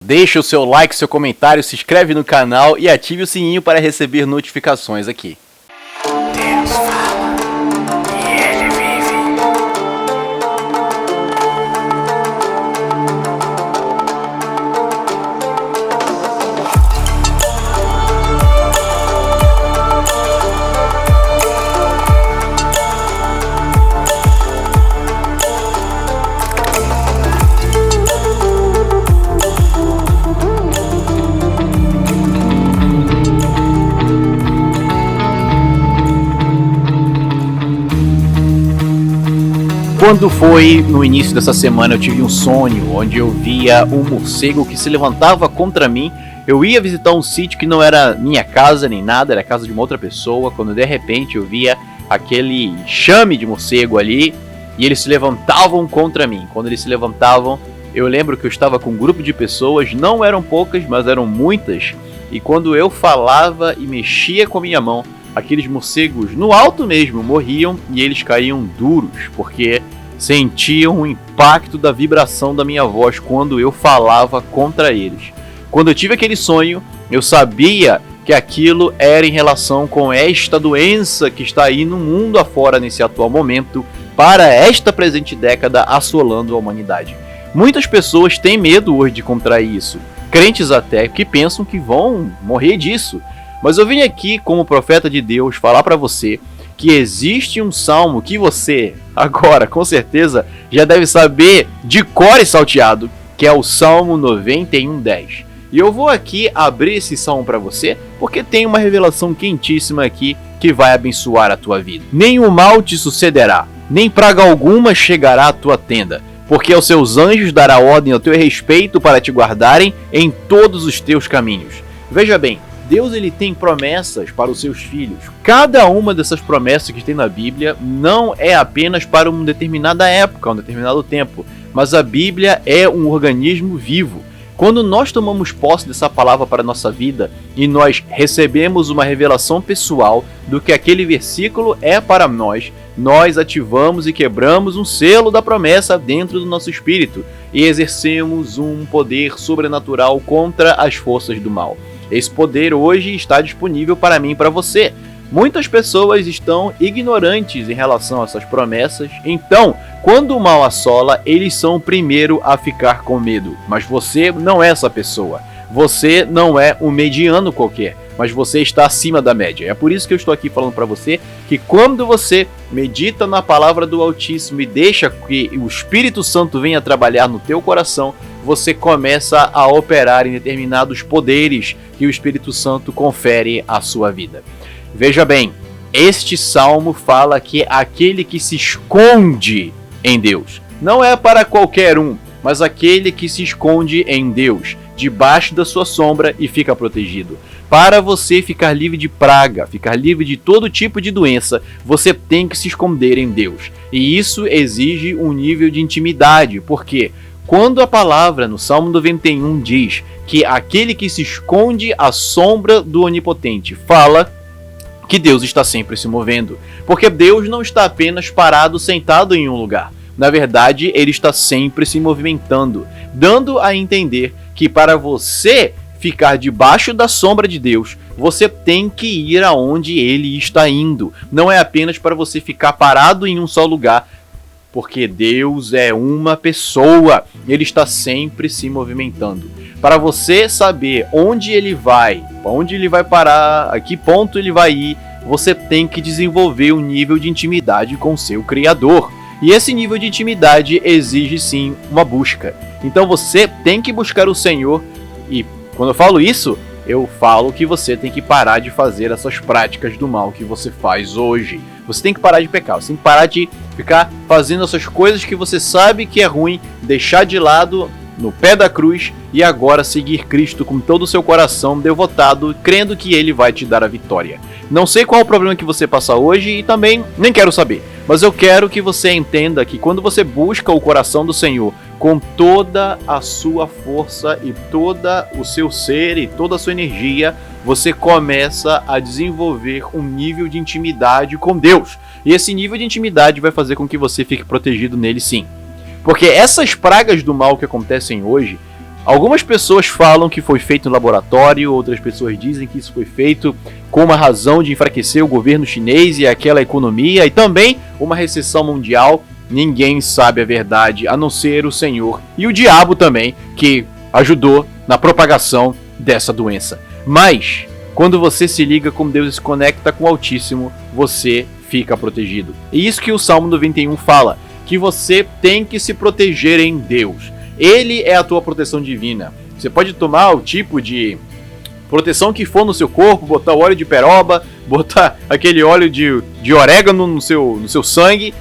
Deixa o seu like, seu comentário, se inscreve no canal e ative o sininho para receber notificações aqui. Deus fala e ele vive. Quando foi no início dessa semana, eu tive um sonho onde eu via um morcego que se levantava contra mim. Eu ia visitar um sítio que não era minha casa nem nada, era a casa de uma outra pessoa, quando de repente eu via aquele enxame de morcego ali e eles se levantavam contra mim. Quando eles se levantavam, eu lembro que eu estava com um grupo de pessoas, não eram poucas, mas eram muitas, e quando eu falava e mexia com a minha mão, aqueles morcegos no alto mesmo morriam e eles caíam duros, porque sentiam o impacto da vibração da minha voz quando eu falava contra eles. Quando eu tive aquele sonho, eu sabia que aquilo era em relação com esta doença que está aí no mundo afora nesse atual momento, para esta presente década assolando a humanidade. Muitas pessoas têm medo hoje de contrair isso, crentes até que pensam que vão morrer disso. Mas eu vim aqui como profeta de Deus falar para você que existe um salmo que você, agora com certeza, já deve saber de cor e salteado, que é o Salmo 91:10. E eu vou aqui abrir esse salmo para você, porque tem uma revelação quentíssima aqui que vai abençoar a tua vida. Nenhum mal te sucederá, nem praga alguma chegará à tua tenda, porque aos seus anjos dará ordem ao teu respeito para te guardarem em todos os teus caminhos. Veja bem, Deus ele tem promessas para os seus filhos. Cada uma dessas promessas que tem na Bíblia não é apenas para uma determinada época, um determinado tempo, mas a Bíblia é um organismo vivo. Quando nós tomamos posse dessa palavra para a nossa vida e nós recebemos uma revelação pessoal do que aquele versículo é para nós, nós ativamos e quebramos um selo da promessa dentro do nosso espírito e exercemos um poder sobrenatural contra as forças do mal. Esse poder hoje está disponível para mim e para você. Muitas pessoas estão ignorantes em relação a essas promessas, então, quando o mal assola, eles são o primeiro a ficar com medo. Mas você não é essa pessoa. Você não é um mediano qualquer, mas você está acima da média. É por isso que eu estou aqui falando para você que quando você medita na palavra do Altíssimo e deixa que o Espírito Santo venha trabalhar no teu coração, você começa a operar em determinados poderes que o Espírito Santo confere à sua vida. Veja bem, este salmo fala que aquele que se esconde em Deus não é para qualquer um, mas aquele que se esconde em Deus, debaixo da sua sombra e fica protegido. Para você ficar livre de praga, ficar livre de todo tipo de doença, você tem que se esconder em Deus. E isso exige um nível de intimidade, porque quando a palavra no Salmo 91 diz que aquele que se esconde à sombra do Onipotente fala que Deus está sempre se movendo, porque Deus não está apenas parado, sentado em um lugar. Na verdade, ele está sempre se movimentando, dando a entender que para você ficar debaixo da sombra de Deus, você tem que ir aonde ele está indo. Não é apenas para você ficar parado em um só lugar, porque Deus é uma pessoa, ele está sempre se movimentando. Para você saber onde ele vai parar, a que ponto ele vai ir, você tem que desenvolver um nível de intimidade com seu Criador. E esse nível de intimidade exige sim uma busca. Então você tem que buscar o Senhor, e quando eu falo isso, eu falo que você tem que parar de fazer essas práticas do mal que você faz hoje. Você tem que parar de pecar, você tem que parar de ficar fazendo essas coisas que você sabe que é ruim, deixar de lado no pé da cruz e agora seguir Cristo com todo o seu coração devotado, crendo que ele vai te dar a vitória. Não sei qual é o problema que você passa hoje e também nem quero saber, mas eu quero que você entenda que quando você busca o coração do Senhor com toda a sua força e todo o seu ser e toda a sua energia, você começa a desenvolver um nível de intimidade com Deus. E esse nível de intimidade vai fazer com que você fique protegido nele sim. Porque essas pragas do mal que acontecem hoje Algumas pessoas falam que foi feito no laboratório, outras pessoas dizem que isso foi feito com uma razão de enfraquecer o governo chinês e aquela economia e também uma recessão mundial. Ninguém sabe a verdade a não ser o Senhor e o diabo também, que ajudou na propagação dessa doença. Mas, quando você se liga com Deus e se conecta com o Altíssimo, você fica protegido. E isso que o Salmo 91 fala, que você tem que se proteger em Deus. Ele é a tua proteção divina. Você pode tomar o tipo de proteção que for no seu corpo, botar o óleo de peroba, botar aquele óleo de orégano no seu sangue.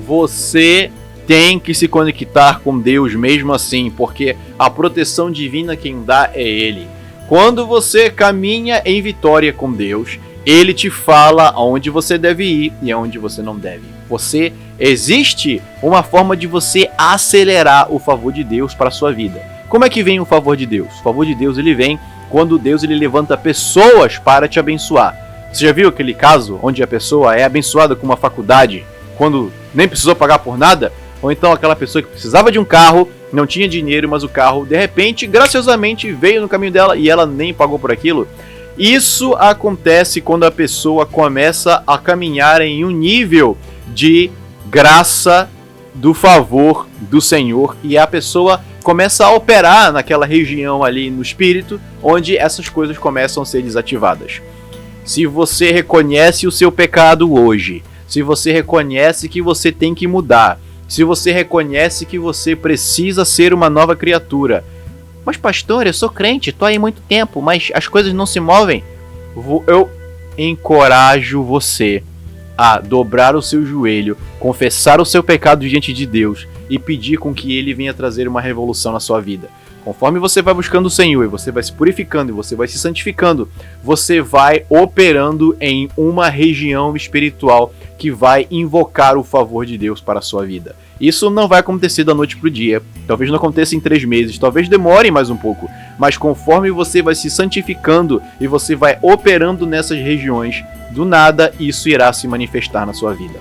Você tem que se conectar com Deus mesmo assim, porque a proteção divina quem dá é Ele. Quando você caminha em vitória com Deus, Ele te fala aonde você deve ir e aonde você não deve. Existe uma forma de você acelerar o favor de Deus para a sua vida. Como é que vem o favor de Deus? O favor de Deus ele vem quando Deus ele levanta pessoas para te abençoar. Você já viu aquele caso onde a pessoa é abençoada com uma faculdade quando nem precisou pagar por nada? Ou então aquela pessoa que precisava de um carro, não tinha dinheiro, mas o carro de repente, graciosamente, veio no caminho dela e ela nem pagou por aquilo? Isso acontece quando a pessoa começa a caminhar em um nível de graça do favor do Senhor e a pessoa começa a operar naquela região ali no espírito onde essas coisas começam a ser desativadas. Se você reconhece o seu pecado hoje, se você reconhece que você tem que mudar, se você reconhece que você precisa ser uma nova criatura, mas pastor, eu sou crente, tô aí há muito tempo, mas as coisas não se movem, eu encorajo você a dobrar o seu joelho, confessar o seu pecado diante de Deus e pedir com que Ele venha trazer uma revolução na sua vida. Conforme você vai buscando o Senhor e você vai se purificando e você vai se santificando, você vai operando em uma região espiritual que vai invocar o favor de Deus para a sua vida. Isso não vai acontecer da noite para o dia, talvez não aconteça em 3 meses, talvez demore mais um pouco, mas conforme você vai se santificando e você vai operando nessas regiões, do nada isso irá se manifestar na sua vida.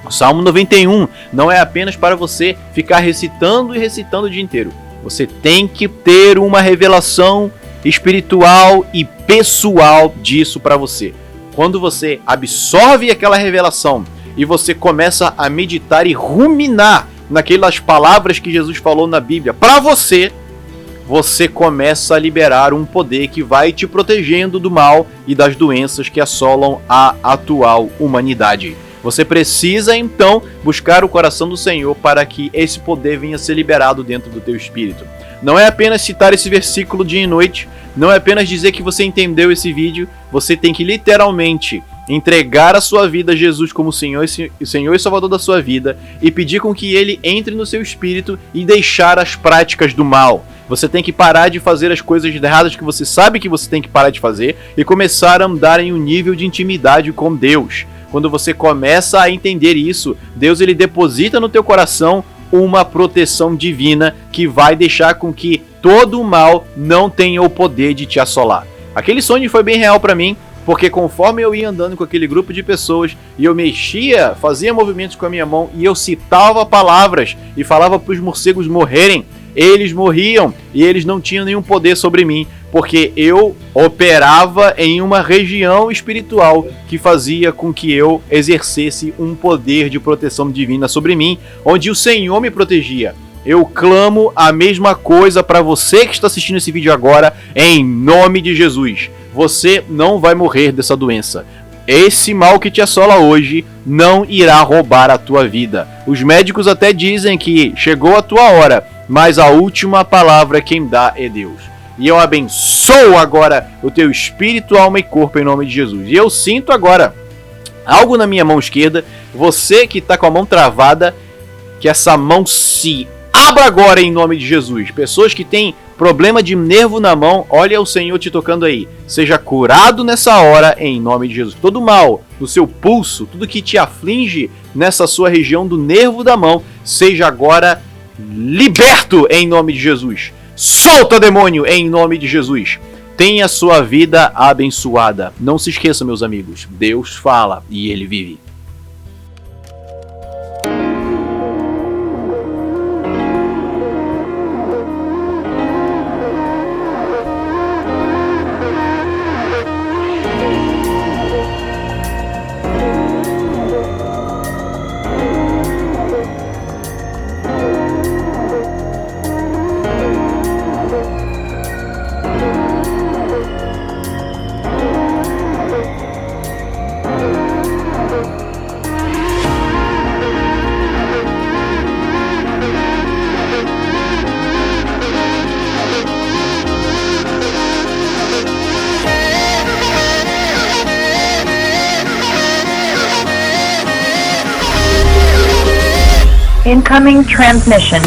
O Salmo 91 não é apenas para você ficar recitando e recitando o dia inteiro. Você tem que ter uma revelação espiritual e pessoal disso para você. Quando você absorve aquela revelação e você começa a meditar e ruminar naquelas palavras que Jesus falou na Bíblia para você, você começa a liberar um poder que vai te protegendo do mal e das doenças que assolam a atual humanidade. Você precisa então buscar o coração do Senhor para que esse poder venha a ser liberado dentro do teu espírito. Não é apenas citar esse versículo dia e noite, não é apenas dizer que você entendeu esse vídeo, você tem que literalmente entregar a sua vida a Jesus como Senhor e Salvador da sua vida e pedir com que Ele entre no seu espírito e deixar as práticas do mal. Você tem que parar de fazer as coisas erradas que você sabe que você tem que parar de fazer e começar a andar em um nível de intimidade com Deus. Quando você começa a entender isso, Deus ele deposita no teu coração uma proteção divina que vai deixar com que todo o mal não tenha o poder de te assolar. Aquele sonho foi bem real para mim, porque conforme eu ia andando com aquele grupo de pessoas e eu mexia, fazia movimentos com a minha mão e eu citava palavras e falava para os morcegos morrerem, eles morriam e eles não tinham nenhum poder sobre mim, porque eu operava em uma região espiritual que fazia com que eu exercesse um poder de proteção divina sobre mim, onde o Senhor me protegia. Eu clamo a mesma coisa para você que está assistindo esse vídeo agora, em nome de Jesus. Você não vai morrer dessa doença. Esse mal que te assola hoje não irá roubar a tua vida. Os médicos até dizem que chegou a tua hora, mas a última palavra quem dá é Deus. E eu abençoo agora o teu espírito, alma e corpo em nome de Jesus. E eu sinto agora algo na minha mão esquerda. Você que está com a mão travada, que essa mão se abra agora em nome de Jesus. Pessoas que têm problema de nervo na mão, olha o Senhor te tocando aí. Seja curado nessa hora em nome de Jesus. Todo mal no seu pulso, tudo que te aflige nessa sua região do nervo da mão, seja agora liberto em nome de Jesus. Solta, demônio, em nome de Jesus. Tenha sua vida abençoada. Não se esqueça, meus amigos, Deus fala e Ele vive. Incoming transmission.